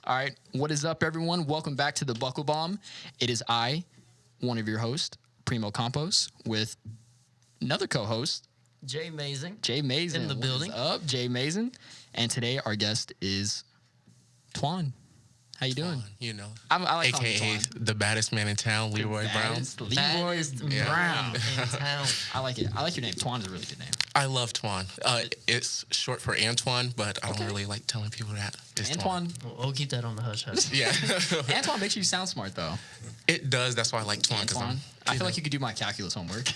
All right. What is up, everyone? Welcome back to the Buckle Bomb. It is I, one of your hosts, Primo Campos, with another co-host, Jay Mazin. Jay Mazin. In the building. What is up, Jay Mazin? And today our guest is Twan. How you doing? You know, I like calling you AKA Twan. the baddest man in town, Leroy Brown. Leroy Brown. in town. I like it. I like your name. Twan's a really good name. I love Twan. It's short for Antoine, but I don't really like telling people that. It's Antoine. We'll keep that on the hush hush. Yeah. Antoine makes you sound smart, though. It does. That's why I like Twan. Antoine. I feel like you could do my calculus homework.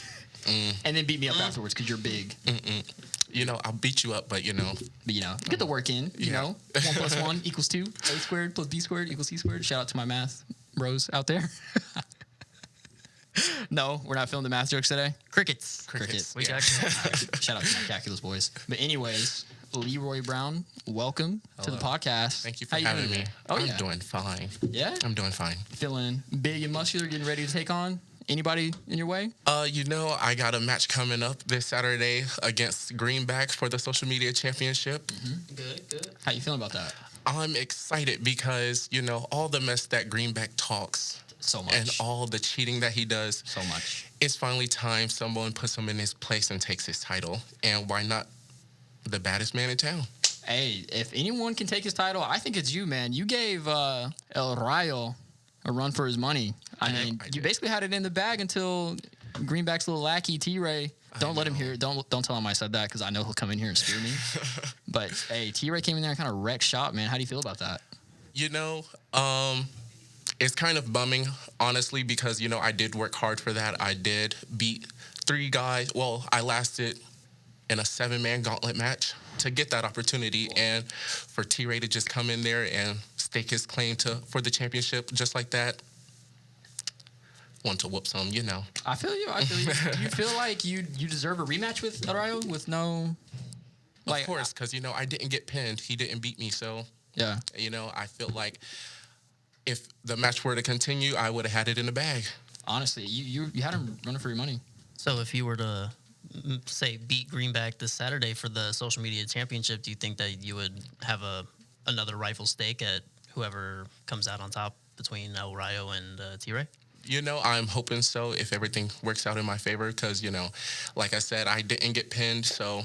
And then beat me up afterwards because you're big. You know, I'll beat you up, but you know. But, you know, get the work in, you know. 1 plus 1 equals 2. A squared plus B squared equals C squared. Shout out to my math bros out there. No, we're not filming the math jokes today. Crickets. We got shout out to my calculus boys. But anyways, Leroy Brown, welcome to the podcast. Thank you for How having doing me. today? Oh, I'm doing fine. Yeah? I'm doing fine. Feeling big and muscular, getting ready to take on anybody in your way? You know, I got a match coming up this Saturday against Greenback for the social media championship. Good. How you feeling about that? I'm excited because, you know, all the mess that Greenback talks So much. and all the cheating that he does. So much. It's finally time someone puts him in his place and takes his title. And why not the baddest man in town? Hey, if anyone can take his title, I think it's you, man. You gave El Rayo a run for his money. I mean, you did. basically had it in the bag until Greenback's little lackey, T-Ray. Don't let him hear it. Don't tell him I said that because I know he'll come in here and spear me. But, hey, T-Ray came in there and kind of wrecked shop, man. How do you feel about that? You know, it's kind of bumming, honestly, because, you know, I did work hard for that. I did beat 3 guys. Well, I lasted in a 7-man gauntlet match to get that opportunity. And for T-Ray to just come in there and stake his claim for the championship just like that, want to whoop some, you know. I feel you. Do you feel like you deserve a rematch with El Rayo with no... Of course, because, you know, I didn't get pinned. He didn't beat me, so... Yeah. You know, I feel like if the match were to continue, I would have had it in the bag. Honestly, you had him running for your money. So if you were to, say, beat Greenback this Saturday for the social media championship, do you think that you would have another rifle stake at whoever comes out on top between El Rayo and T-Ray? You know, I'm hoping so if everything works out in my favor because, you know, like I said, I didn't get pinned. So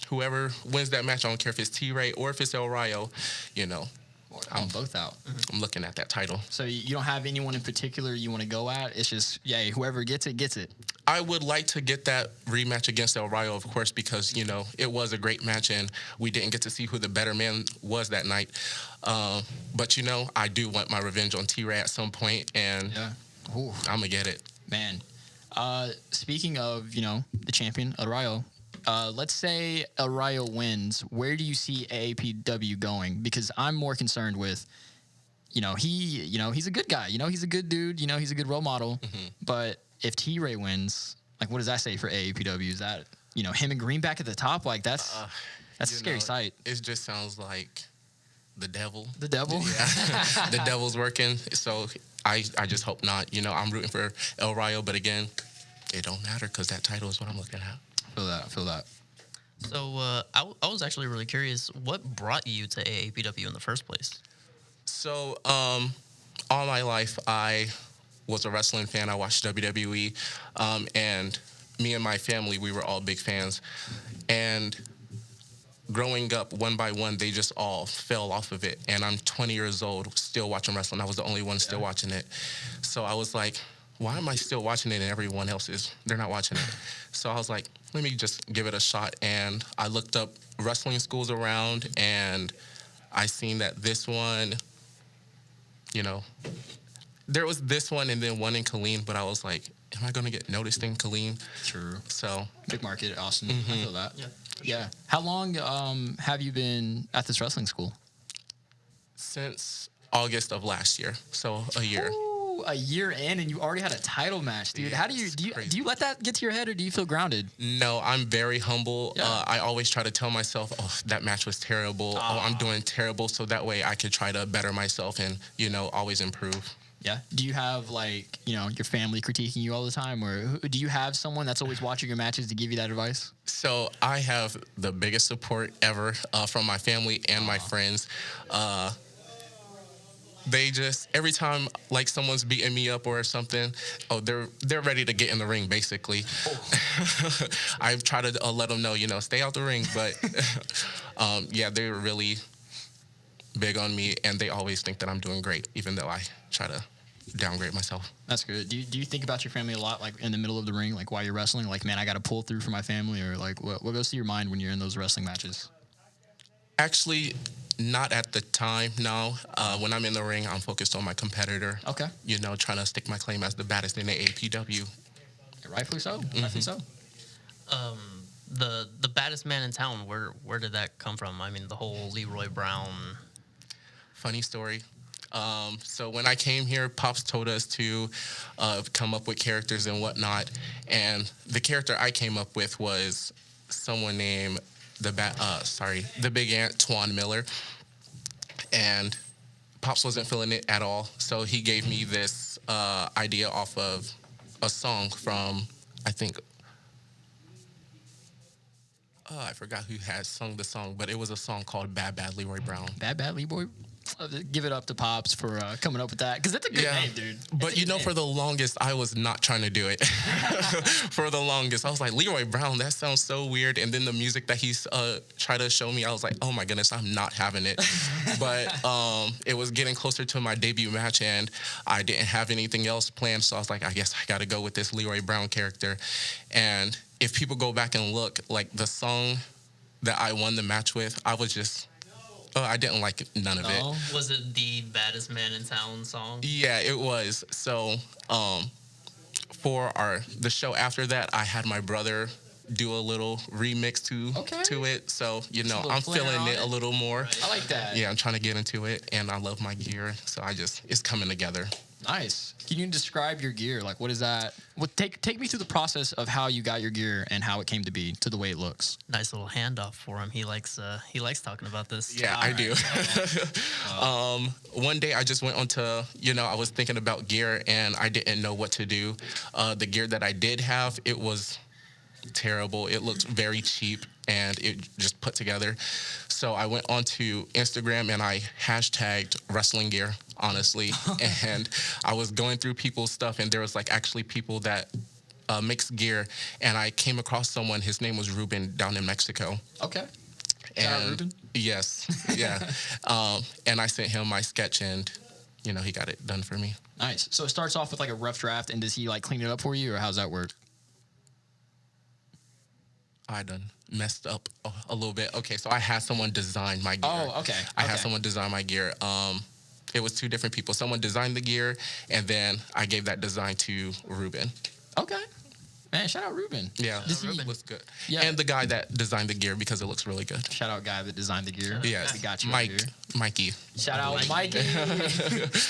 whoever wins that match, I don't care if it's T-Ray or if it's El Rayo, you know. I'm both out. I'm looking at that title. So you don't have anyone in particular you want to go at? It's just, yeah, whoever gets it, gets it. I would like to get that rematch against El Rayo, of course, because, you know, it was a great match and we didn't get to see who the better man was that night. But, you know, I do want my revenge on T-Ray at some point, and I'm going to get it. Man, speaking of, you know, the champion, El Rayo, let's say El Rayo wins. Where do you see AAPW going? Because I'm more concerned with, he's a good guy. You know, he's a good dude. You know, he's a good role model. But if T-Ray wins, like, what does that say for AAPW? Is that, you know, him and Greenback at the top? Like, that's a scary sight. It just sounds like the devil. The devil? Yeah. The devil's working. So I just hope not. You know, I'm rooting for El Rayo, but again, it don't matter because that title is what I'm looking at. I feel that. So I was actually really curious, what brought you to AAPW in the first place? So all my life, I was a wrestling fan. I watched WWE, and me and my family, we were all big fans. And growing up, one by one, they just all fell off of it. And I'm 20 years old, still watching wrestling. I was the only one still watching it. So I was like, why am I still watching it and everyone else they're not watching it? So I was like, let me just give it a shot. And I looked up wrestling schools around, and I seen that this one, you know, there was this one and then one in Killeen, but I was like, am I going to get noticed in Killeen? True. So big market, Austin. I feel that. Yeah. How long have you been at this wrestling school? Since August of last year, so a year. Ooh, a year in, and you already had a title match, dude. Yeah, How do you let that get to your head, or do you feel grounded? No, I'm very humble. Yeah. I always try to tell myself, oh, that match was terrible. Oh, I'm doing terrible, so that way I could try to better myself and, you know, always improve. Yeah. Do you have, like, you know, your family critiquing you all the time, or do you have someone that's always watching your matches to give you that advice? So I have the biggest support ever from my family and my friends. they just every time like someone's beating me up or something, oh they're ready to get in the ring basically. I try to let them know, stay out the ring, but yeah, they're really big on me, and they always think that I'm doing great, even though I try to downgrade myself. That's good. Do you think about your family a lot, like in the middle of the ring, like while you're wrestling? Like, man, I got to pull through for my family, or like what goes through your mind when you're in those wrestling matches? Actually, not at the time, no. When I'm in the ring, I'm focused on my competitor. Okay. Trying to stake my claim as the baddest in the AAPW. Rightfully so. Rightfully so. The baddest man in town. Where did that come from? I mean, the whole Leroy Brown. Funny story. So when I came here, Pops told us to come up with characters and whatnot. And the character I came up with was someone named the Big Ant, Twan Miller. And Pops wasn't feeling it at all. So he gave me this idea off of a song from, I think, I forgot who had sung the song, but it was a song called Bad Bad Leroy Brown. Bad Leroy. Give it up to Pops for coming up with that, because that's a good name, dude. But for the longest, I was not trying to do it. For the longest, I was like, Leroy Brown, that sounds so weird. And then the music that he's tried to show me, I was like, oh my goodness, I'm not having it. But it was getting closer to my debut match, and I didn't have anything else planned. So I was like, I guess I got to go with this Leroy Brown character. And if people go back and look, like the song that I won the match with, I was just... I didn't like none of it. Was it the baddest man in town song? Yeah, it was. So, for the show after that, I had my brother do a little remix to it. So, I'm feeling it a little more. Right. I like that. Yeah, I'm trying to get into it, and I love my gear. So it's coming together. Nice. Can you describe your gear? Like, what is that? Take me through the process of how you got your gear and how it came to be to the way it looks. Nice little handoff for him. He likes talking about this. Yeah, I do. One day I just went on to, I was thinking about gear, and I didn't know what to do. The gear that I did have, it was terrible. It looked very cheap, and it just put together. So I went onto Instagram and I hashtagged wrestling gear, honestly. And I was going through people's stuff, and there was like actually people that mix gear. And I came across someone, his name was Ruben, down in Mexico. Okay. And Ruben? Yes, yeah. And I sent him my sketch, and he got it done for me. Nice. So it starts off with like a rough draft, and does he like clean it up for you, or how's that work? I done messed up a little bit. Okay, so I had someone design my gear. Oh, okay. I had someone design my gear. It was two different people. Someone designed the gear, and then I gave that design to Ruben. Okay. Man, shout out Ruben. Yeah, Ruben was good. Yeah. And the guy that designed the gear, because it looks really good. Shout out guy that designed the gear. Yes. We got you. Mikey. Shout out Mikey.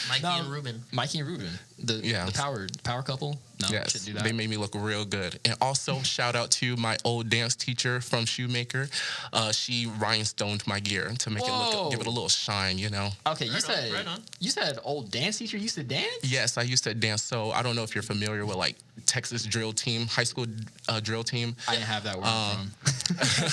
Mikey and Ruben. Mikey and Ruben. The power couple. No, Yes, should do that. they made me look real good. And also, shout out to my old dance teacher from Shoemaker. She rhinestoned my gear to make give it a little shine, Okay, you said old dance teacher used to dance? Yes, I used to dance. So I don't know if you're familiar with like Texas drill team, high school drill team. I didn't have that word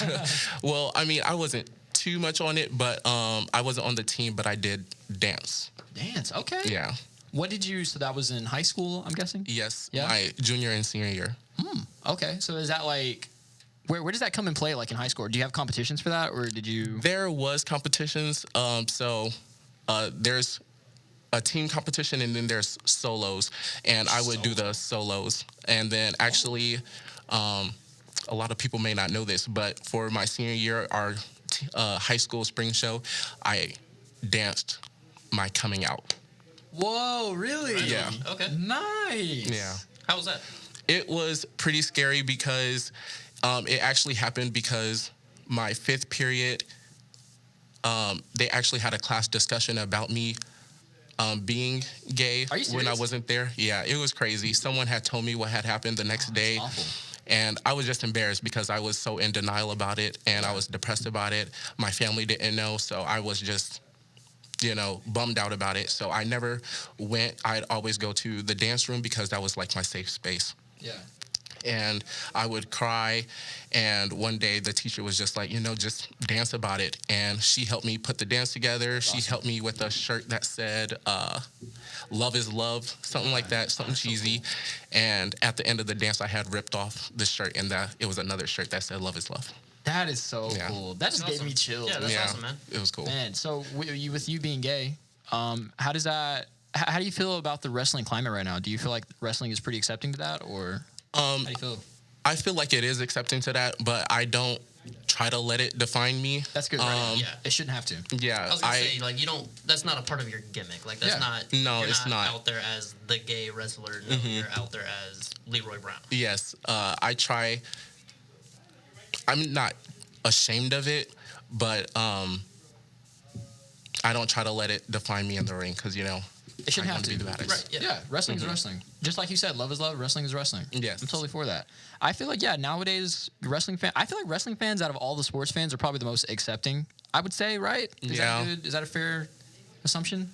from. Well, I mean, I wasn't too much on it, but I wasn't on the team, but I did dance. Dance, okay. Yeah. What did you, so that was in high school, I'm guessing? Yes, Yeah? my junior and senior year. Okay, so is that like, where does that come in play, like in high school? Do you have competitions for that, or did you? There was competitions. So there's a team competition, and then there's solos, and I would do the solos. And then actually, a lot of people may not know this, but for my senior year, our high school spring show, I danced my coming out. Whoa, really? Yeah. Okay. Nice. Yeah. How was that? It was pretty scary because it actually happened because my fifth period, they actually had a class discussion about me being gay Are you when I serious? wasn't there. Yeah, it was crazy. Someone had told me what had happened the next day. Awful. And I was just embarrassed because I was so in denial about it, and I was depressed about it. My family didn't know, so I was just, bummed out about it. So I never went. I'd always go to the dance room because that was like my safe space. Yeah. and I would cry. And one day the teacher was just like, just dance about it. And she helped me put the dance together. She helped me with a shirt that said, love is love, something like that, something cheesy. And at the end of the dance, I had ripped off the shirt, and that it was another shirt that said love is love. That is so Yeah. cool. That just That's gave me chills. Yeah, that's awesome, man. It was cool. Man, so with you being gay, how does that? How do you feel about the wrestling climate right now? Do you feel like wrestling is pretty accepting to that, or how do you feel? I feel like it is accepting to that, but I don't try to let it define me. That's good. Right? Yeah. It shouldn't have to. Yeah, I was gonna say, like, you don't. That's not a part of your gimmick. Like, that's Yeah. not. No, you're it's not. out there as the gay wrestler. No, you're out there as Leroy Brown. Yes, I try. I'm not ashamed of it, but I don't try to let it define me in the ring because It shouldn't I have want to be the baddest. Right. Yeah, wrestling is wrestling. Just like you said, love is love, wrestling is wrestling. Yes. I'm totally for that. I feel like, nowadays, I feel like wrestling fans out of all the sports fans are probably the most accepting, I would say, right? Is Yeah. that good? Is that a fair assumption?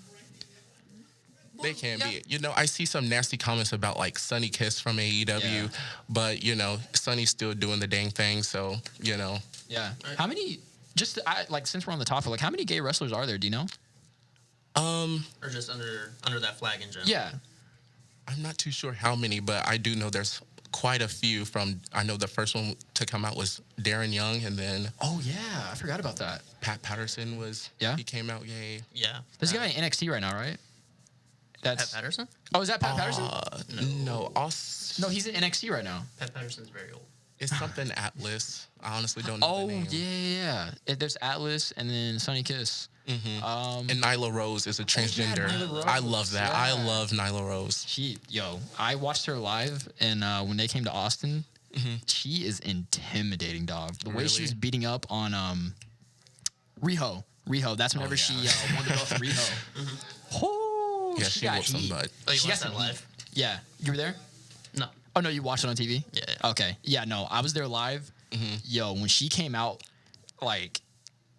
They can yeah. be. I see some nasty comments about like Sonny Kiss from AEW, Yeah. but Sonny's still doing the dang thing. So Yeah. Right. How many, since we're on the topic, like how many gay wrestlers are there? Do you know? Or just under that flag in general. Yeah. I'm not too sure how many, but I do know there's quite a few. I know the first one to come out was Darren Young, and then Oh, yeah. I forgot about that. Pat Patterson was. Yeah? He came out gay. Yeah. There's a guy in NXT right now, right? Pat Patterson. Oh, is that Pat Patterson? No, No, he's in NXT right now. Pat Patterson's very old. it's something Atlas. I honestly don't know Oh, the name. yeah. There's Atlas and then Sonny Kiss. And Nyla Rose is a transgender. Nyla Rose, I love that. I yeah. love Nyla Rose. I watched her live, and when they came to Austin, she is intimidating, dog. The way she Really? was beating up on Riho. That's whenever she yeah. won the belt for Riho. Oh, Yeah, she got whooped some heat. butt. Oh, you She got watched some that heat. live? Yeah, you were there? No. Oh no, you watched it on TV? Yeah. Okay. Yeah, no, I was there live. Yo, when she came out, like,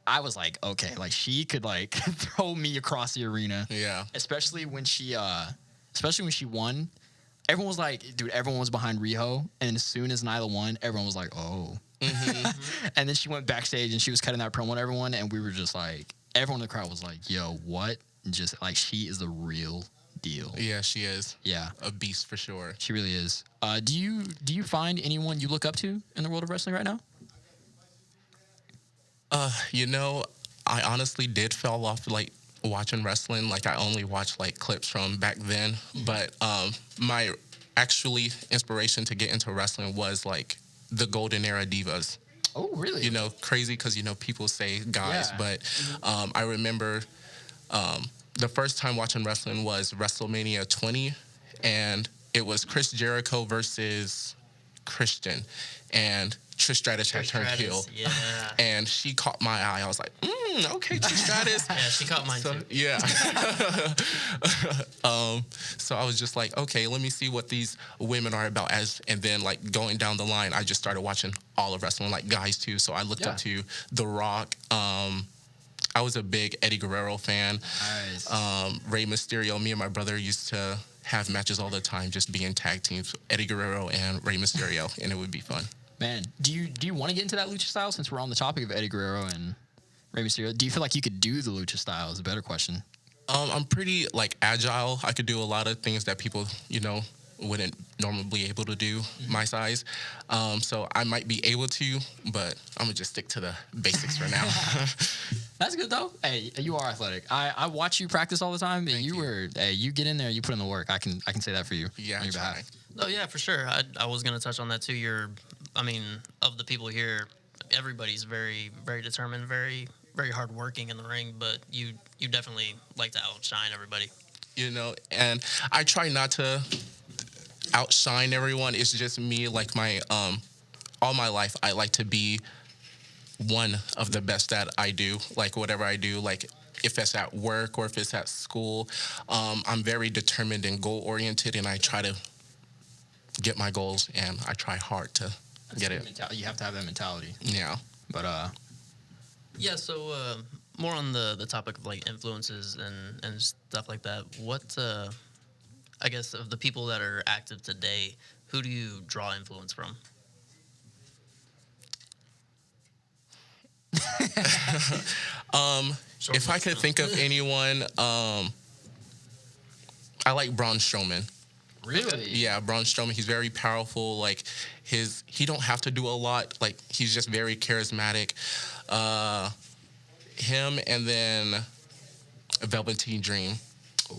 I was like, okay, like she could like throw me across the arena. Yeah. Especially when she won. Everyone was like, dude, everyone was behind Riho, and as soon as Nyla won, everyone was like, oh. And then she went backstage and she was cutting that promo to everyone, and we were just like, everyone in the crowd was like, yo, what? And just like, she is the real deal. Yeah, she is. Yeah. A beast for sure. She really is. Do you find anyone you look up to in the world of wrestling right now? I honestly did fall off like watching wrestling. Like I only watched like clips from back then. But my actually inspiration to get into wrestling was like the golden era divas. Oh, really? Crazy because people say guys, Yeah. but I remember the first time watching wrestling was WrestleMania 20, and it was Chris Jericho versus Christian, and Trish Stratus had turned heel. Yeah. And she caught my eye. I was like, okay, Trish Stratus. Yeah, she caught mine too. Yeah. So I was just like, okay, let me see what these women are about. And then like going down the line, I just started watching all of wrestling, like guys too. So I looked up to The Rock. I was a big Eddie Guerrero fan. Nice. Rey Mysterio. Me and my brother used to have matches all the time, just being tag teams, Eddie Guerrero and Rey Mysterio, and it would be fun. Man, do you want to get into that lucha style since we're on the topic of Eddie Guerrero and Rey Mysterio? Do you feel like you could do the lucha style? Is a better question. I'm pretty like agile. I could do a lot of things that people, wouldn't normally be able to do my size. So I might be able to, but I'm gonna just stick to the basics for now. That's good though. Hey, you are athletic. I watch you practice all the time. And you. you get in there, you put in the work. I can say that for you. Yeah, on your I try. behalf. Oh yeah, for sure. I was gonna touch on that too. Of the people here, everybody's very, very determined, very, very hardworking in the ring. But you definitely like to outshine everybody. And I try not to outshine everyone. It's just me. Like all my life, I like to be one of the best that I do. Like whatever I do, like if it's at work or if it's at school, I'm very determined and goal oriented, and I try to get my goals, and I try hard to get it. You have to have that mentality. Yeah. But Yeah. So more on the topic of like influences and stuff like that. What I guess of the people that are active today, who do you draw influence from? If I could think of anyone, I like Braun Strowman. Really? Yeah, Braun Strowman. He's very powerful. Like he don't have to do a lot. Like he's just very charismatic. Him and then Velveteen Dream.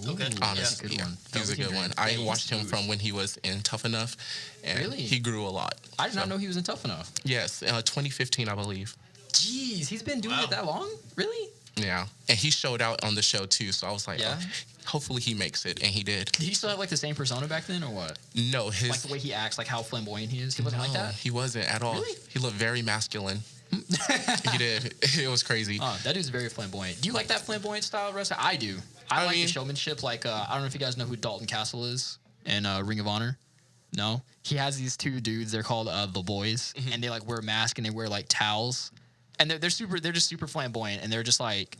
Okay. Honestly, Good yeah, one. he was a good Velveteen one. Dream. I Yeah, he's watched him huge. from when he was in Tough Enough, and Really? he grew a lot. I did not So, know he was in Tough Enough. Yes, 2015, I believe. Jeez, he's been doing Wow. it that long? Really? Yeah, and he showed out on the show too. So I was like, Yeah? oh, hopefully he makes it, and he did. Did he still have like the same persona back then, or what? No, his Like the way he acts, like how flamboyant he is. He wasn't like no, that. he wasn't at all. Really? He looked very masculine. He did. It was crazy. Oh, that dude's very flamboyant. Do you like that flamboyant style of wrestling? I do. I like mean- the showmanship. Like I don't know if you guys know who Dalton Castle is in Ring of Honor. No, he has these two dudes. They're called the Boys, and they like wear a mask and they wear like towels, and they're just super flamboyant, and they're just like.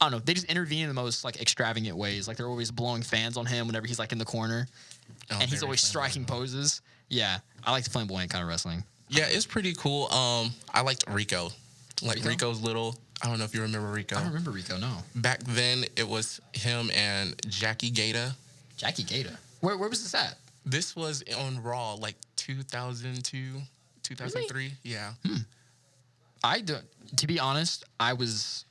I don't know. They just intervene in the most like extravagant ways. Like they're always blowing fans on him whenever he's like in the corner, Oh, and he's very always flamboyant. striking poses. Yeah, I like the flamboyant kind of wrestling. Yeah, it's pretty cool. I liked Rico. Like Rico? Rico's little. I don't know if you remember Rico. I don't remember Rico. No, Back then, it was him and Jackie Gata. Jackie Gata. Where was this at? This was on Raw, like 2002, 2003. Yeah. I don't. To be honest, I was.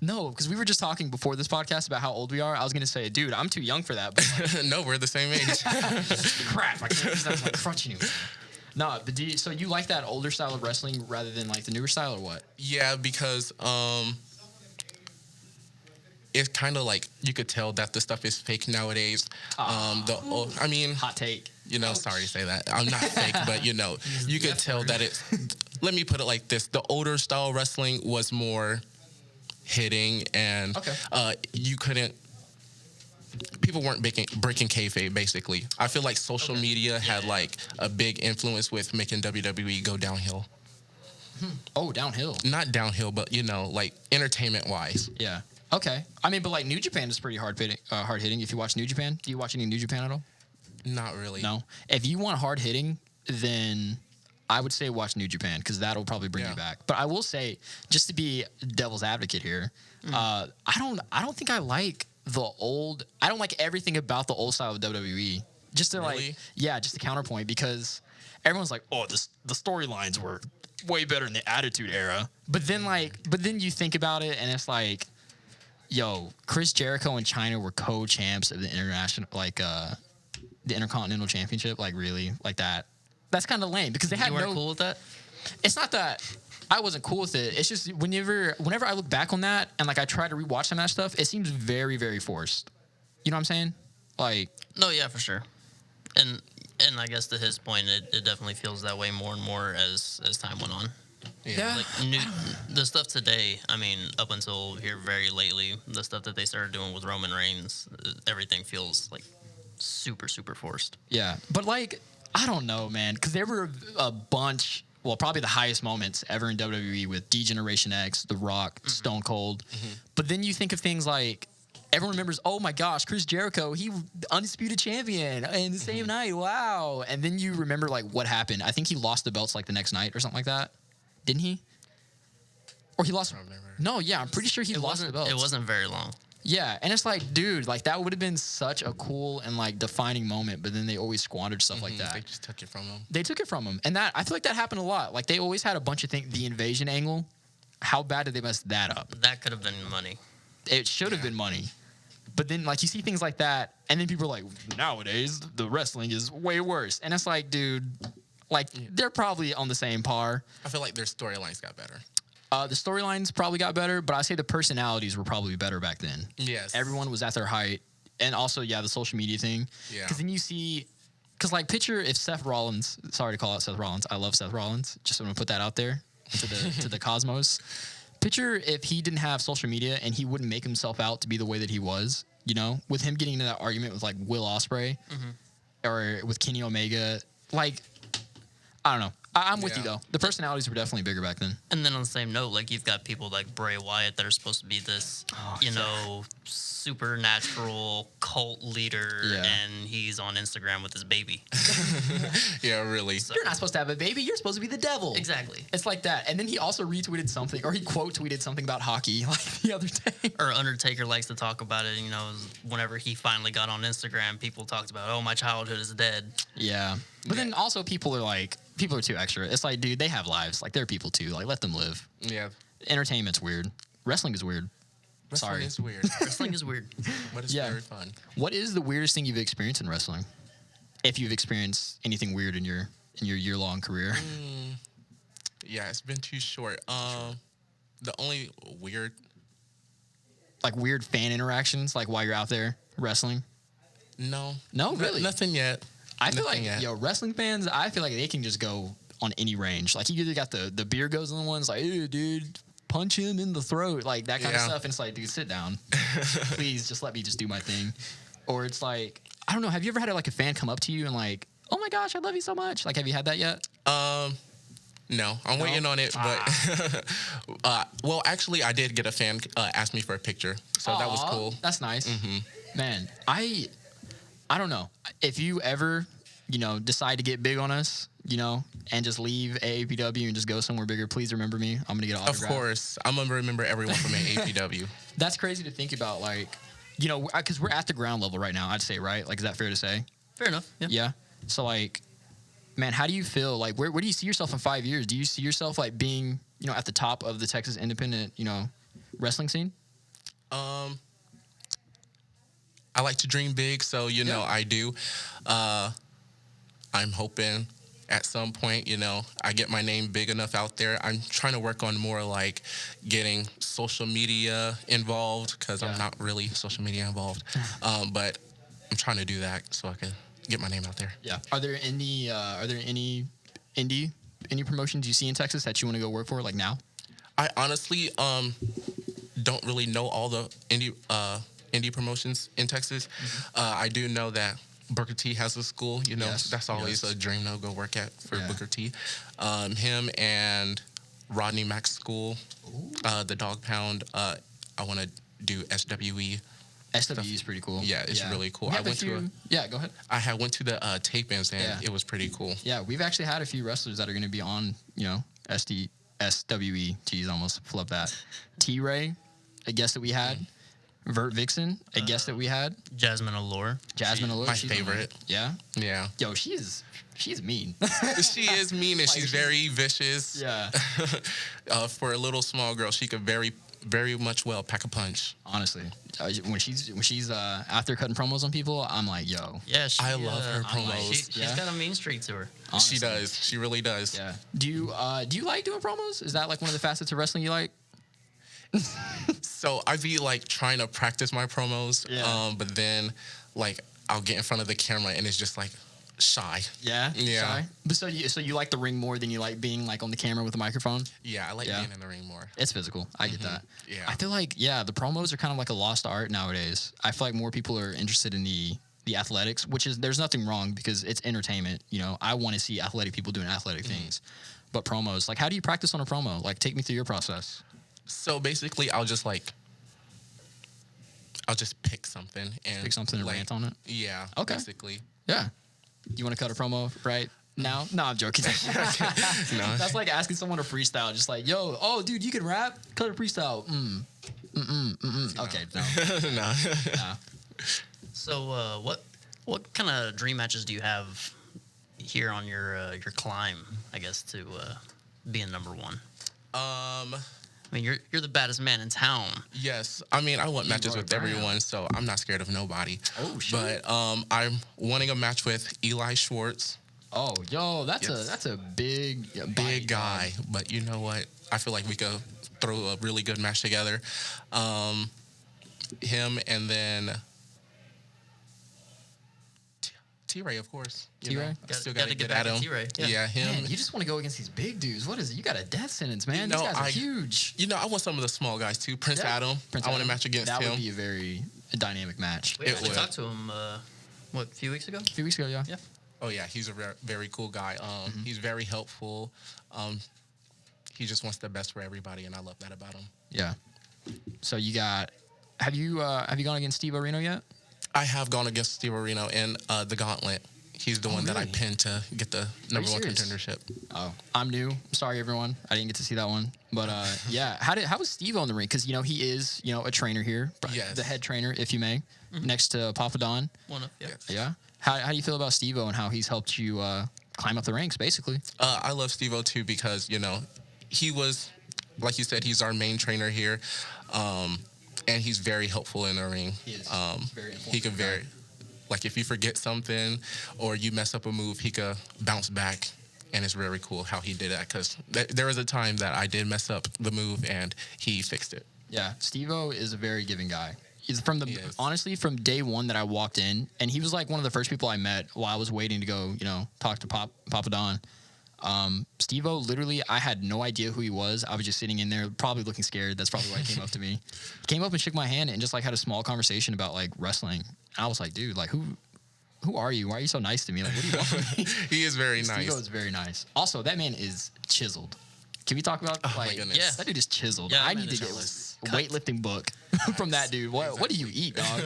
No, because we were just talking before this podcast about how old we are. I was gonna say, dude, I'm too young for that. But like, No, we're the same age. crap, I can't use that as my crutch anymore. No, but so you like that older style of wrestling rather than like the newer style, or what? Yeah, because it's kind of like you could tell that the stuff is fake nowadays. I mean, Hot take. you know, sorry to say that. I'm not fake, but you know, you could tell that it's. Let me put it like this: the older style wrestling was more hitting, and Okay. you couldn't. People weren't breaking kayfabe. Basically, I feel like social media had like a big influence with making WWE go downhill. Oh, downhill. Not downhill, but you know, like entertainment wise. Yeah. Okay. I mean, but like New Japan is pretty hard hitting. If you watch New Japan, do you watch any New Japan at all? Not really. No. If you want hard hitting, then I would say watch New Japan because that'll probably bring Yeah. you back. But I will say, just to be devil's advocate here, I don't think I like the old. I don't like everything about the old style of WWE. Just to Really? just a counterpoint because everyone's like, oh, the storylines were way better in the Attitude Era. But then you think about it and it's like, yo, Chris Jericho and China were co-champs of the international, the Intercontinental Championship. Like, really? Like that? That's kind of lame because they had You weren't cool with that? It's not that I wasn't cool with it. It's just whenever I look back on that and like I try to rewatch some of that stuff, it seems very, very forced. You know what I'm saying? Like, No, yeah, for sure. And I guess to his point, it definitely feels that way more and more as time went on. yeah. Like the stuff today, I mean, up until here very lately, the stuff that they started doing with Roman Reigns, everything feels like super, super forced. Yeah, but like I don't know, man, because there were a bunch. Well, probably the highest moments ever in WWE with D-Generation X, The Rock, Stone Cold. But then you think of things like everyone remembers. Oh my gosh, Chris Jericho, he undisputed champion in the same night. Wow! And then you remember like what happened. I think he lost the belts like the next night or something like that. Didn't he? Or he lost? I don't remember. No, yeah, I'm pretty sure he lost the belts. It wasn't very long. Yeah, and it's like, dude, like that would have been such a cool and like defining moment, but then they always squandered stuff like that. They just took it from him. They took it from him, and that I feel like that happened a lot. Like they always had a bunch of things. The invasion angle, how bad did they mess that up? That could have been money. It should have been money, but then like you see things like that, and then people are like, nowadays the wrestling is way worse, and it's like, dude, like they're probably on the same par. I feel like their storylines got better. The storylines probably got better, but I say the personalities were probably better back then. Yes. Everyone was at their height, and also the social media thing. Yeah. Because then you see, because like picture if Seth Rollins. Sorry to call out Seth Rollins. I love Seth Rollins. Just want to put that out there to the cosmos. Picture if he didn't have social media and he wouldn't make himself out to be the way that he was. You know, with him getting into that argument with like Will Ospreay or with Kenny Omega. Like, I don't know. I'm with you Yeah. though. The personalities were definitely bigger back then. And then on the same note, like you've got people like Bray Wyatt that are supposed to be this, you know, supernatural cult leader, Yeah. and he's on Instagram with his baby. Yeah, really. You're not supposed to have a baby. You're supposed to be the devil. Exactly. It's like that. And then he also retweeted something, or he quote tweeted something about hockey like the other day. Or Undertaker likes to talk about it. You know, whenever he finally got on Instagram, people talked about, oh, my childhood is dead. Yeah. But then also people are too extra. It's like, dude, they have lives. Like, they're people too. Like, let them live. Yeah. Entertainment's weird. Wrestling is weird. Wrestling Sorry. is weird, Wrestling is weird. but it's Yeah. very fun. What is the weirdest thing you've experienced in wrestling? If you've experienced anything weird in your year-long career. Yeah, it's been too short. The only weird. Like weird fan interactions, like while you're out there wrestling. No. No, really? Nothing yet. I feel Nothing like, yet. wrestling fans, I feel like they can just go on any range. Like, you either got the beer goes on the ones like, hey, dude, punch him in the throat, like that kind of Yeah. stuff. And it's like, dude, sit down. Please, just let me just do my thing. Or it's like, I don't know, have you ever had like a fan come up to you and like, oh my gosh, I love you so much? Like, have you had that yet? No, I'm waiting on it, but well, actually, I did get a fan ask me for a picture, so that was Aw, cool. That's nice. Man, I don't know. If you ever, decide to get big on us, and just leave AAPW and just go somewhere bigger, please remember me. I'm going to get an Of autograph. course, I'm gonna remember everyone from AAPW. That's crazy to think about, like, because we're at the ground level right now, I'd say, right? Like, is that fair to say? Fair enough. Yeah. Yeah. So, like, man, how do you feel? Like, where do you see yourself in 5 years? Do you see yourself, like, being, at the top of the Texas independent, wrestling scene? I like to dream big, so Yeah. I do. I'm hoping at some point, I get my name big enough out there. I'm trying to work on more like getting social media involved because Yeah. I'm not really social media involved. But I'm trying to do that so I can get my name out there. Yeah. Are there any indie promotions you see in Texas that you want to go work for, like now? I honestly don't really know all the indie promotions in Texas. I do know that Booker T has a school. Yes, That's always yes. a dream to go work at for Yeah. Booker T. Him and Rodney Mack's school, the Dog Pound. I want to do SWE. SWE is pretty cool. Yeah, it's really cool. We I have went to a- yeah, go ahead. I had went to the tape-ins and Yeah. it was pretty cool. Yeah, we've actually had a few wrestlers that are going to be on, SWE. Geez, almost flubbed that. T-Ray, a guest that we had. Vert Vixen, a guest that we had. Jasmine Allure. Jasmine Allure. my she's favorite. Yeah. Yeah. Yo, she's mean. She is mean and she's very vicious. Yeah. For a little small girl, she could very, very much well pack a punch. Honestly, when she's out there cutting promos on people, I'm like, yo. Yeah, I love her I'm like, promos. she's Yeah. got a mean streak to her. Honestly. She does. She really does. Yeah. Do you like doing promos? Is that like one of the facets of wrestling you like? So I'd be like trying to practice my promos, Yeah. but then like I'll get in front of the camera and it's just like shy. Yeah. Yeah. Shy? But so you like the ring more than you like being like on the camera with a microphone? Yeah, I like Yeah. being in the ring more. It's physical. I get that. Yeah. I feel like the promos are kind of like a lost art nowadays. I feel like more people are interested in the athletics, which is there's nothing wrong because it's entertainment. I want to see athletic people doing athletic things. But promos, like, how do you practice on a promo? Like, take me through your process. So basically, I'll just pick something and Pick something and like, rant on it. Yeah. Okay. Basically. Yeah. You want to cut a promo right now? No, I'm joking. No. That's like asking someone to freestyle. Just like, yo, oh, dude, you can rap? Cut a freestyle. Okay, no. No. Nah. So, what kind of dream matches do you have here on your climb? I guess to being number one. I mean, you're the baddest man in town. Yes. I mean, I want matches are with brown. everyone, so I'm not scared of nobody. Oh, shit. But I'm wanting a match with Eli Schwartz. Oh, yo, that's Yes. a big Big guy. But you know what? I feel like we could throw a really good match together. Him and then T-Ray, of course. You T-Ray? know, I Gotta- still gotta gotta get get back at at him. T-Ray, yeah. Yeah, him. Man, you just want to go against these big dudes. What is it? You got a death sentence, man. No, These guys are I- huge. I want some of the small guys too. Prince Yeah. Adam. Prince I want a Adam. match against that him. would be a very dynamic match. We It actually would. talked to him, a few weeks ago? A few weeks ago, yeah. Yeah. Oh yeah, he's a very cool guy. He's very helpful. Um, he just wants the best for everybody, and I love that about him. Yeah. So you got. Have you gone against Steve Areno yet? I have gone against Steve Areno in the Gauntlet. He's the one that I really? pinned to get the number one serious? contendership. Oh, I'm new. Sorry, everyone. I didn't get to see that one. But yeah, how was Steve on the ring? Because he is a trainer here, Yes. the head trainer, if you may, next to Papa Don. One of yeah. Yeah. How do you feel about Steve-O and how he's helped you climb up the ranks, basically? I love Steve-O too because he was, like you said, he's our main trainer here, and he's very helpful in the ring. He is. Very He could like if you forget something or you mess up a move, he could bounce back, and it's very cool how he did that because there was a time that I did mess up the move and he fixed it. Yeah, Steve-O is a very giving guy. He's Yes. honestly from day one that I walked in, and he was like one of the first people I met while I was waiting to go, talk to Papa Don. Steve-O, literally, I had no idea who he was. I was just sitting in there, probably looking scared. That's probably why he came up to me. He came up and shook my hand and just like had a small conversation about like wrestling. And I was like, dude, like who are you? Why are you so nice to me? Like, what do you want from me? He is very nice. Steve-O is very nice. Also, that man is chiseled. Can we talk about my goodness. Yeah. that dude is chiseled. Yeah, I that need man to is get a cut. weightlifting book from that dude. What do you eat, dog?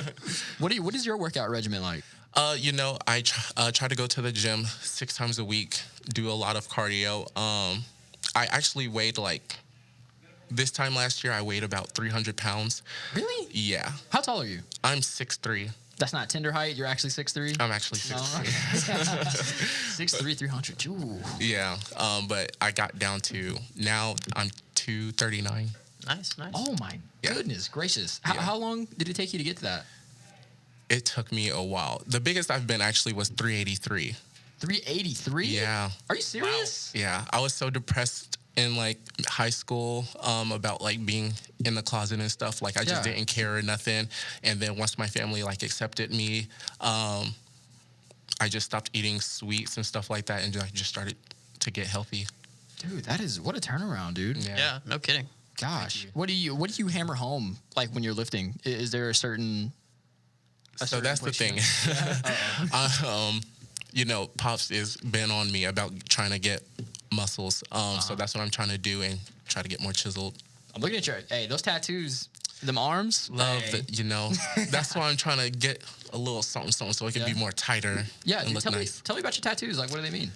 What is your workout regimen like? I try to go to the gym 6 times a week, do a lot of cardio. I actually weighed this time last year, I weighed about 300 pounds. Really? Yeah. How tall are you? I'm 6'3". That's not tender height. You're actually 6'3"? I'm actually 6'3". 6'3", 300. Ooh. Yeah. But I got down to, now I'm 239. Nice. Oh, my Yeah. goodness gracious. Yeah. How long did it take you to get to that? It took me a while. The biggest I've been actually was 383. 383? Yeah. Are you serious? Yeah. I was so depressed in high school about being in the closet and stuff. I just Yeah. didn't care or nothing. And then once my family accepted me, I just stopped eating sweets and stuff like that and just started to get healthy. Dude, what a turnaround, dude. Yeah, no kidding. Gosh. What do you hammer home when you're lifting? Is there a certain So that's the thing. Pops has been on me about trying to get muscles. So that's what I'm trying to do and try to get more chiseled. I'm looking at those tattoos, them arms. Love hey. that, that's why I'm trying to get a little something so it can be more tighter Yeah, and dude, look nice. tell me about your tattoos. What do they mean?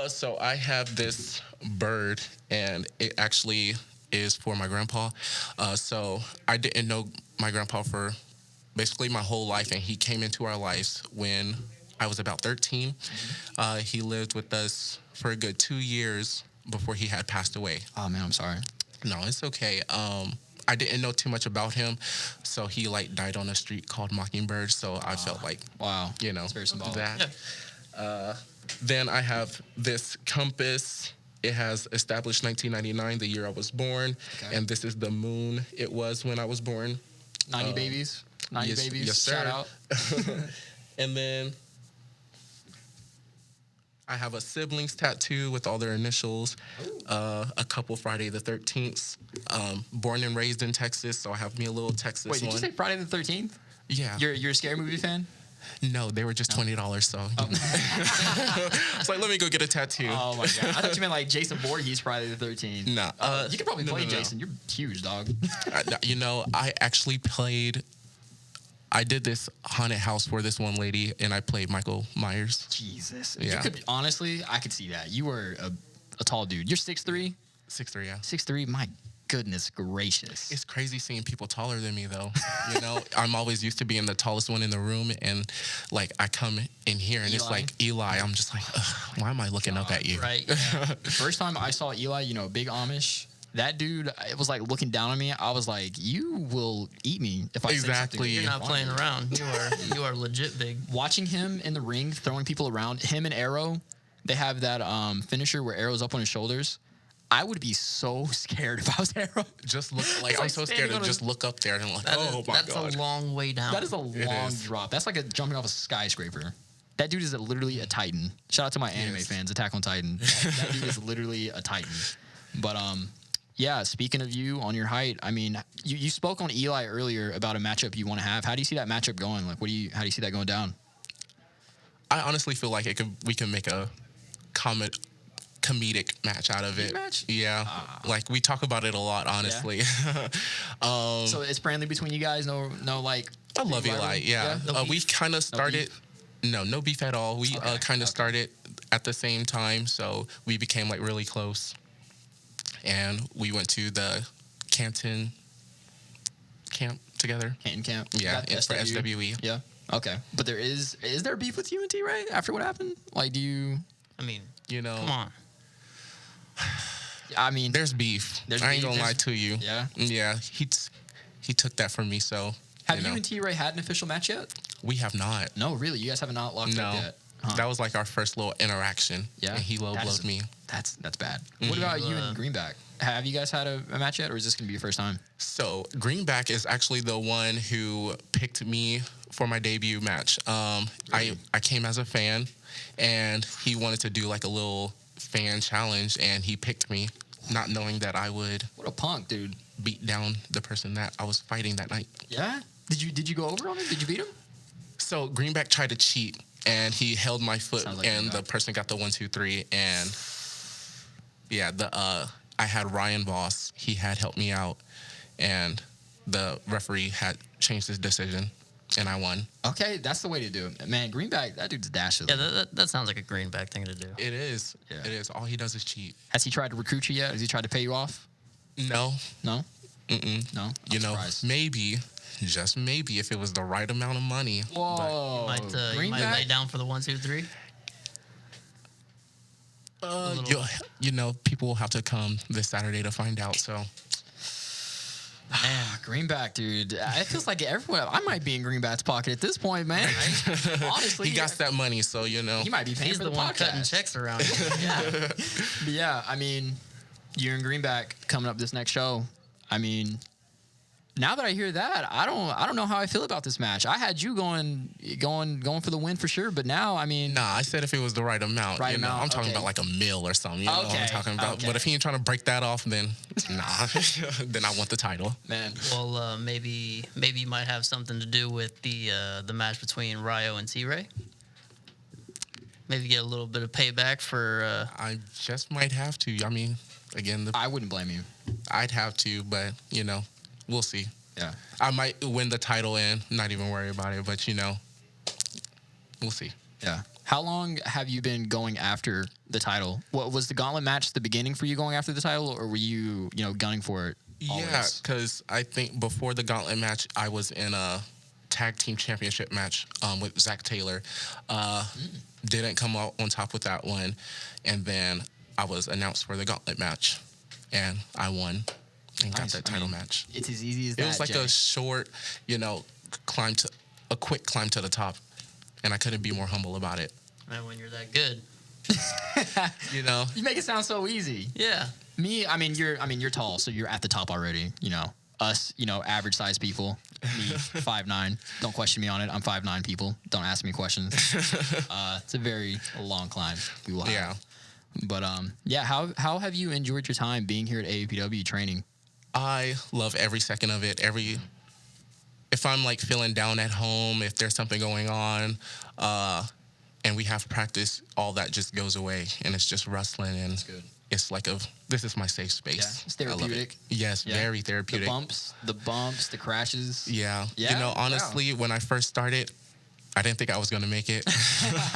So I have this bird, and it actually is for my grandpa. So I didn't know my grandpa for basically my whole life, and he came into our lives when I was about 13. He lived with us for a good 2 years before he had passed away. Oh man, I'm sorry. No, it's okay. I didn't know too much about him, so he died on a street called Mockingbird. So I felt Wow. it's very symbolic. that. Then I have this compass. It has established 1999, the year I was born, Okay. and this is the moon it was when I was born. 90 babies. 90 yes, babies. yes, sir. Shout out. And then I have a siblings tattoo with all their initials. A couple Friday the 13th. Born and raised in Texas, so I have me a little Texas Wait, did one. you say Friday the 13th? Yeah. You're a scary movie fan? No, they were just $20, so. It's let me go get a tattoo. Oh my god! I thought you meant Jason Voorhees Friday the 13th. Nah. You could probably play no. Jason. You're huge, dog. I actually played. I did this haunted house for this one lady, and I played Michael Myers. Jesus. Yeah. You could honestly, I could see that. You were a tall dude. You're 6'3"? 6'3", yeah. 6'3"? My goodness gracious. It's crazy seeing people taller than me, though. I'm always used to being the tallest one in the room, and I come in here, and Eli? it's Eli. I'm just ugh, why am I looking up at you? Right. First time I saw Eli, big Amish, that dude, it was looking down on me. I was like, you will eat me if I say Exactly. something. You're not wrong. playing around. You are legit big. Watching him in the ring, throwing people around, him and Arrow, they have that finisher where Arrow's up on his shoulders. I would be so scared if I was Arrow. Just look It's I'm so scared standing to on just look up there and I'm That's God. a long way down. That is a long is. drop. That's like jumping off a skyscraper. That dude is literally a titan. Shout out to my anime Yes. fans, Attack on Titan. That dude is literally a titan. But yeah, speaking of you on your height, I mean, you spoke on Eli earlier about a matchup you want to have. How do you see that matchup going? How do you see that going down? I honestly feel like we can make a comedic match out of it. Match? Yeah. Like we talk about it a lot, honestly. So it's friendly between you guys. No, like I love big Eli. rivalry? Yeah. No We beef? kind of started. No beef at all. We Okay, kind of okay. started at the same time, so we became like really close. And we went to the Canton camp together. Canton camp. Yeah, Got for SWE. Yeah. Okay. But is there beef with you and T-Ray after what happened? Like, do you? I mean, You know, come on. I mean, there's beef. There's I ain't beef. gonna lie to you. Yeah. Yeah, he took that from me. So have you know, and T-Ray had an official match yet? we have not. No, really. You guys have not locked No, up yet. Huh. that was like our first little interaction. Yeah, and he low That is- blowed me. That's bad. What about you and Greenback? Have you guys had a match yet, or is this gonna be your first time? So Greenback is actually the one who picked me for my debut match. I came as a fan, and he wanted to do like a little fan challenge, and he picked me, not knowing that I would What a punk, dude. beat down the person that I was fighting that night. Yeah. Did you go over on him? Did you beat him? So Greenback tried to cheat, and he held my foot, Sounds like and the Greenback. person got the 1, 2, 3, and yeah, I had Ryan Voss. He had helped me out, and the referee had changed his decision, and I won. Okay, that's the way to do it, man. Greenback, that dude's dashes. Yeah, that sounds like a Greenback thing to do. It is. Yeah. It is. All he does is cheat. Has he tried to recruit you yet? Has he tried to pay you off? No. No. Mm-mm. No. You I'm know, surprised. maybe, just maybe, if it was the right amount of money. Whoa. You might lay down for the 1, 2, 3. You know, people will have to come this Saturday to find out. So Man, Greenback, dude. It feels like everyone. I might be in Greenback's pocket at this point, man. Honestly, he got that money. So you know, He might be paying he's for the the one podcast. cutting checks around here. Yeah. But yeah, I mean, you and Greenback coming up this next show. I mean, now that I hear that, I don't know how I feel about this match. I had you going for the win for sure, but now, I mean, nah. I said if it was the right amount. Right you know, amount, I'm talking okay. about like a meal or something. You know what Okay, I'm talking about. okay. But if he ain't trying to break that off, then nah. Then I want the title. man. Well, maybe you might have something to do with the match between Ryo and T-Ray. Maybe get a little bit of payback for. I just might have to. I mean, again, I wouldn't blame you. I'd have to, but you know, we'll see. Yeah. I might win the title and not even worry about it, but you know, we'll see. Yeah. How long have you been going after the title? What was the gauntlet match the beginning for you going after the title, or were you gunning for it? Yeah, Always? because I think before the gauntlet match, I was in a tag team championship match with Zach Taylor. Didn't come out on top with that one, and then I was announced for the gauntlet match, and I won and got Nice. that I title mean, match. It's as easy as It that. was like Jay. a short, quick climb to the top, and I couldn't be more humble about it. Man, when you're that good. You know, You make it sound so easy. Yeah. Me, you're tall, so you're at the top already. You know, us, average sized people. Me, 5'9". Don't question me on it. I'm 5'9". People, don't ask me questions. It's a very long climb. We will have. yeah. But yeah. How have you enjoyed your time being here at AAPW training? I love every second of it. If I'm like feeling down at home, if there's something going on, and we have practice, all that just goes away, and it's just wrestling, and good. it's like this is my safe space. Yeah, it's I love it. therapeutic. Yes, Yeah. very The therapeutic. bumps, the crashes. Yeah. Yeah? You know, honestly, when I first started, I didn't think I was gonna make it.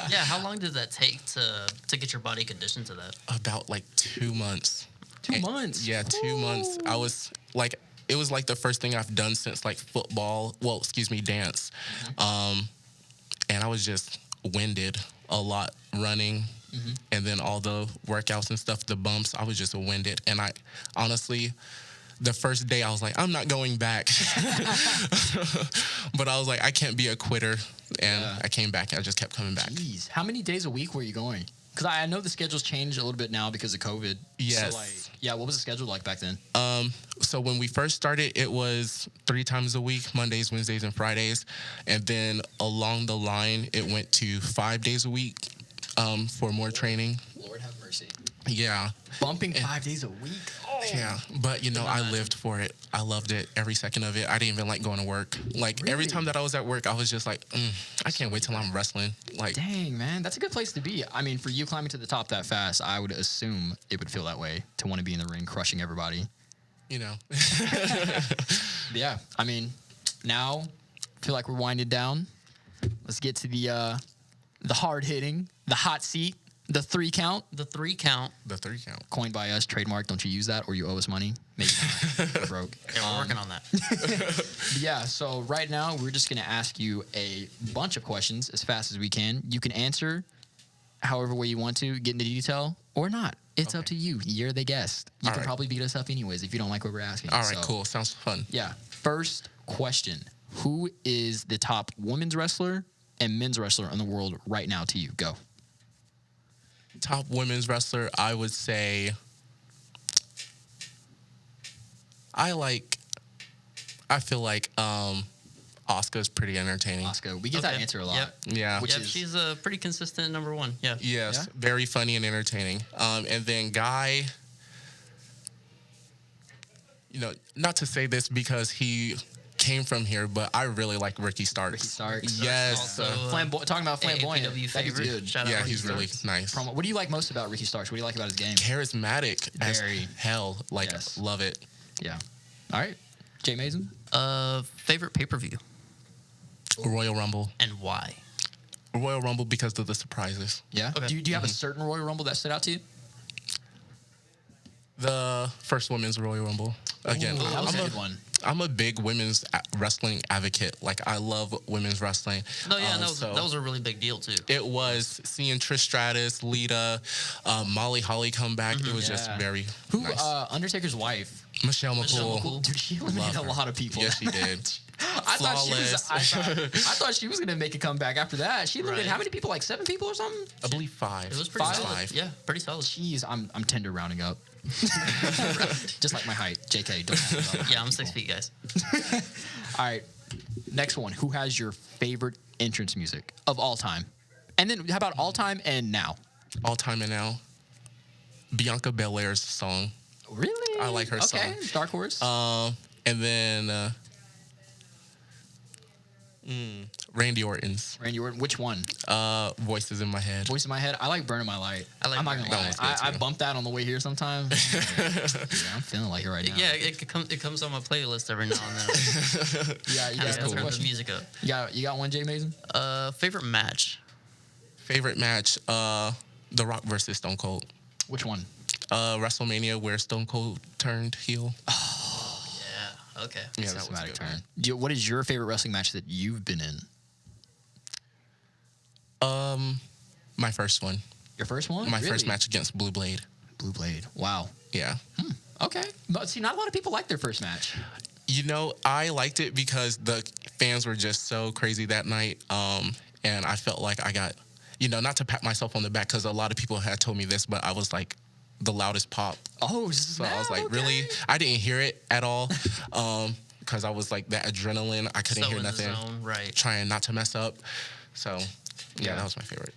Yeah. How long did that take to get your body conditioned to that? About like 2 months. 2 months. Yeah, 2 months. I was like, it was like the first thing I've done since like football. Well, excuse me, dance. And I was just winded a lot running. And then all the workouts and stuff, the bumps, I was just winded. And I honestly, the first day I was like, I'm not going back. But I was like, I can't be a quitter. And Yeah. I came back and I just kept coming back. Jeez, how many days a week were you going? Because I know the schedule's changed a little bit now because of COVID. Yes. So like, yeah, what was the schedule like back then? So when we first started, it was 3 times a week, Mondays, Wednesdays, and Fridays. And then along the line, it went to 5 days a week for more training. Lord have mercy. Yeah. Bumping 5 days a week. Oh, Yeah, but I lived for it. I loved it every second of it. I didn't even like going to work. Like every Really? time that I was at work, I was just like, I can't wait till I'm wrestling. Like, Dang, man, that's a good place to be. I mean, for you climbing to the top that fast, I would assume it would feel that way to want to be in the ring crushing everybody. Yeah, I mean, now I feel like we're winding down. Let's get to the hard hitting, the hot seat, the 3 count. The 3 count. the 3 count. Coined by us, trademark. Don't you use that, or you owe us money? Maybe not. We're broke. Yeah, we're working on that. Yeah. So right now we're just gonna ask you a bunch of questions as fast as we can. You can answer however way you want to, get into detail or not. It's up to you. You're the guest. You All can right. probably beat us up anyways if you don't like what we're asking. All right, So, cool. Sounds fun. Yeah. First question: who is the top women's wrestler and men's wrestler in the world right now? To you, go. Top women's wrestler, I would say. I feel like Asuka's pretty entertaining. Asuka. We get that Okay. answer a lot. Yep. Yeah. Which Yep, is- she's a pretty consistent number 1. Yeah. Yes, Yeah? very funny and entertaining. And then Guy, not to say this because he came from here, but I really like Ricky Starks. Ricky Starks. Yes. Also, Talking about flamboyant. AAPW That dude's favorite. good. Shout out Yeah, Ricky he's really Starks. nice. What do you like most about Ricky Starks? What do you like about his game? Charismatic as Very. hell. Like, Yes. love it. Yeah. All right. Jay Mason? Favorite pay-per-view Royal Rumble. and why? Royal Rumble because of the surprises. Yeah. Okay. Do you have a certain Royal Rumble that stood out to you? The first women's Royal Rumble. Again, Ooh, that was I'm a a good one. I'm a big women's wrestling advocate. Like, I love women's wrestling. No, yeah, So that was a really big deal too. it was seeing Trish Stratus, Lita, Molly Holly come back. It was just Yeah. very Who? nice. Undertaker's wife. Michelle Michelle McCool. McCool. Dude, she eliminated a Love her. lot of people. Yes, she did. I Flawless. thought she was gonna make a comeback after that. She eliminated Right. how many people? Like 7 people or something? I believe 5. It was pretty Five? solid. Yeah, pretty solid. Jeez, I'm tender rounding up. Just like my height. JK, don't ask me about my Yeah, height, I'm 6 people. feet, guys. All right. Next one. Who has your favorite entrance music of all time? And then how about all time and now? All time and now. Bianca Belair's song. Really? I like her okay. song. Dark Horse. And then Randy Orton's Randy Orton. Which one? Voices in My Head. Voice in my head. I like Burning My Light. I like I'm not Burning gonna My lie. Light. That one's good I too. bump that on the way here sometimes. Yeah, I'm feeling like it right now. Yeah, it comes on my playlist every now and then. Yeah, you I got gotta turn the question? music up. You got one, Jay Mason? Favorite match? Favorite match, The Rock versus Stone Cold. Which one? WrestleMania where Stone Cold turned heel. Yeah. Okay. Yeah, that was Systematic good. turn. What is your favorite wrestling match that you've been in? My first one. Your first one? My Really? first match against Blue Blade. Blue Blade. Wow. Yeah. Okay. But see, not a lot of people like their first match. I liked it because the fans were just so crazy that night. And I felt like I got, not to pat myself on the back because a lot of people had told me this, but I was like the loudest pop. Oh, So I was like, okay. really? I didn't hear it at all because I was like that adrenaline. I couldn't So hear in the nothing. zone, right? Trying not to mess up. So, Yeah. that was my favorite.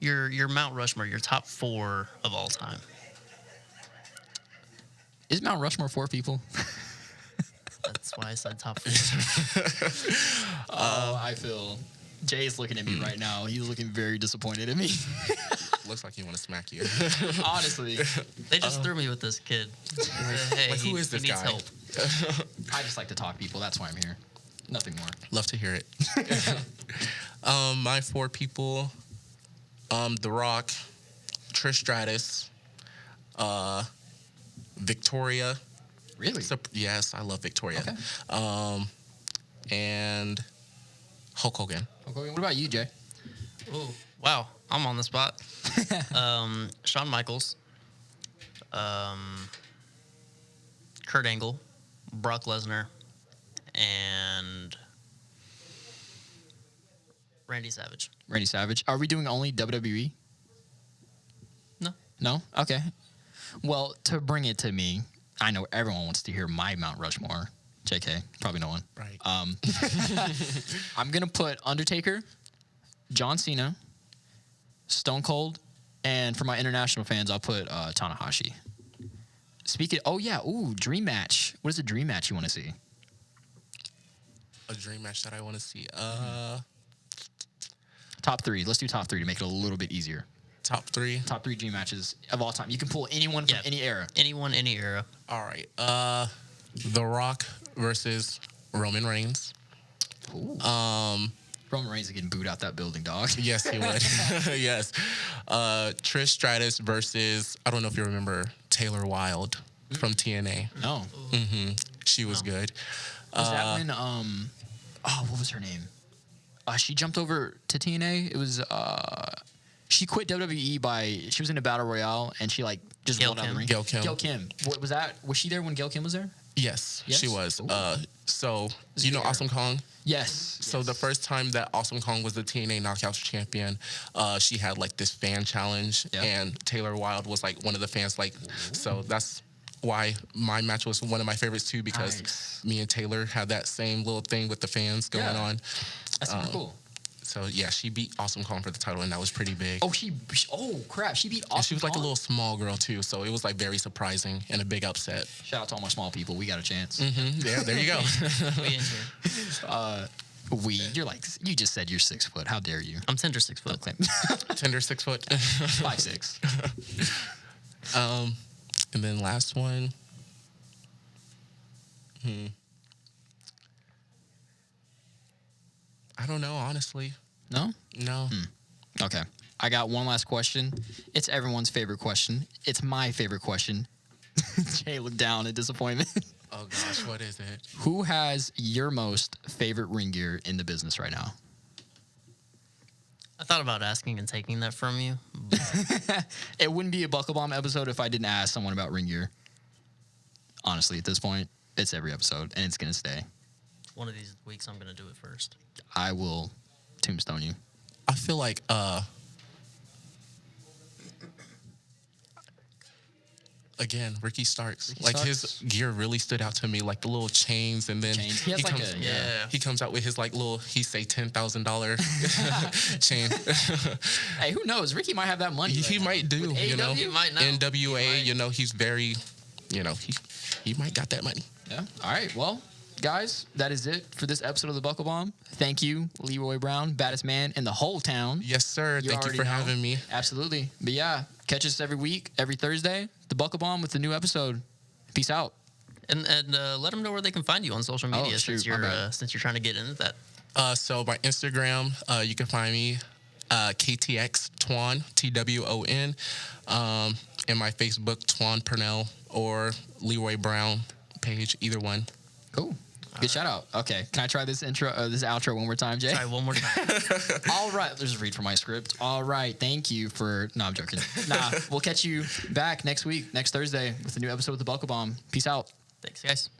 Your Mount Rushmore, your top 4 of all time. Is Mount Rushmore 4 people? That's why I said top 4. I feel Jay's looking at me right now. He's looking very disappointed at me. Looks like he want to smack you. Honestly, They just threw me with this kid. Hey, like, who he- is this he needs guy? help. I just like to talk people. That's why I'm here. Nothing more. Love to hear it. My 4 people, The Rock, Trish Stratus, Victoria. Really? Yes, I love Victoria. Okay. And Hulk Hogan. Okay, what about you, Jay? Ooh, wow, I'm on the spot. Shawn Michaels, Kurt Angle, Brock Lesnar, and Randy Savage. Randy Savage. Are we doing only WWE? No. No? Okay. Well, to bring it to me, I know everyone wants to hear my Mount Rushmore. JK, probably no one. Right. I'm going to put Undertaker, John Cena, Stone Cold, And for my international fans, I'll put Tanahashi. Dream match. What is a dream match you want to see? A dream match that I want to see. Top 3. Let's do top 3 to make it a little bit easier. Top 3. Top 3 dream matches of all time. You can pull anyone from any era. Anyone, any era. All right. The Rock versus Roman Reigns. Ooh. Roman Reigns is getting booed out that building, dog. Yes, he would. Yes. Trish Stratus versus, I don't know if you remember, Taylor Wilde from TNA. No. She was good. Was that when, what was her name? She jumped over to TNA. It was, she quit WWE she was in a battle royale and she just rolled out of the ring. Gail Kim. Gail Kim. What was that? Was she there when Gail Kim was there? Yes, she was. So, you know Awesome Kong? Yes. So the first time that Awesome Kong was the TNA Knockouts champion, she had this fan challenge, and Taylor Wilde was one of the fans. So that's why my match was one of my favorites too, because me and Taylor had that same little thing with the fans going on. That's super cool. So yeah, she beat Awesome Kong for the title, and that was pretty big. Oh, crap! She beat Awesome Kong. And she was a little small girl too, so it was very surprising and a big upset. Shout out to all my small people. We got a chance. Yeah, there you go. We in here. You just said you're 6 foot. How dare you? I'm tender 6 foot. Tender 6 foot. 5'6". And then last one. I don't know, honestly. No? No. Okay. I got one last question. It's everyone's favorite question. It's my favorite question. Jay looked down in disappointment. Oh, gosh, what is it? Who has your most favorite ring gear in the business right now? I thought about asking and taking that from you. It wouldn't be a Buckle Bomb episode if I didn't ask someone about ring gear. Honestly, at this point, it's every episode, and it's going to stay. One of these weeks, I'm going to do it first. I will tombstone you. I feel again, Ricky Starks. His gear really stood out to me, the little chains, and then He has he comes out with his little, he say $10,000 chain. Hey, who knows? Ricky might have that money. He might do, He might know. NWA, he's very, he might got that money. Yeah. All right. Well, guys, that is it for this episode of the Buckle Bomb. Thank you, Leroy Brown, baddest man in the whole town. Yes, sir. Thank you for having me. Absolutely. But yeah, catch us every week, every Thursday, the Buckle Bomb with a new episode. Peace out. And let them know where they can find you on social media since you're trying to get into that. So my Instagram, you can find me KTX Twan, TWON, and my Facebook Twan Purnell or Leroy Brown page, either one. Cool. Good shout out. Okay, can I try this outro one more time, Jay? Try one more time. All right, let's just read from my script. All right, thank you for. No, I'm joking. Nah, we'll catch you back next week, next Thursday, with a new episode of the Buckle Bomb. Peace out. Thanks, guys.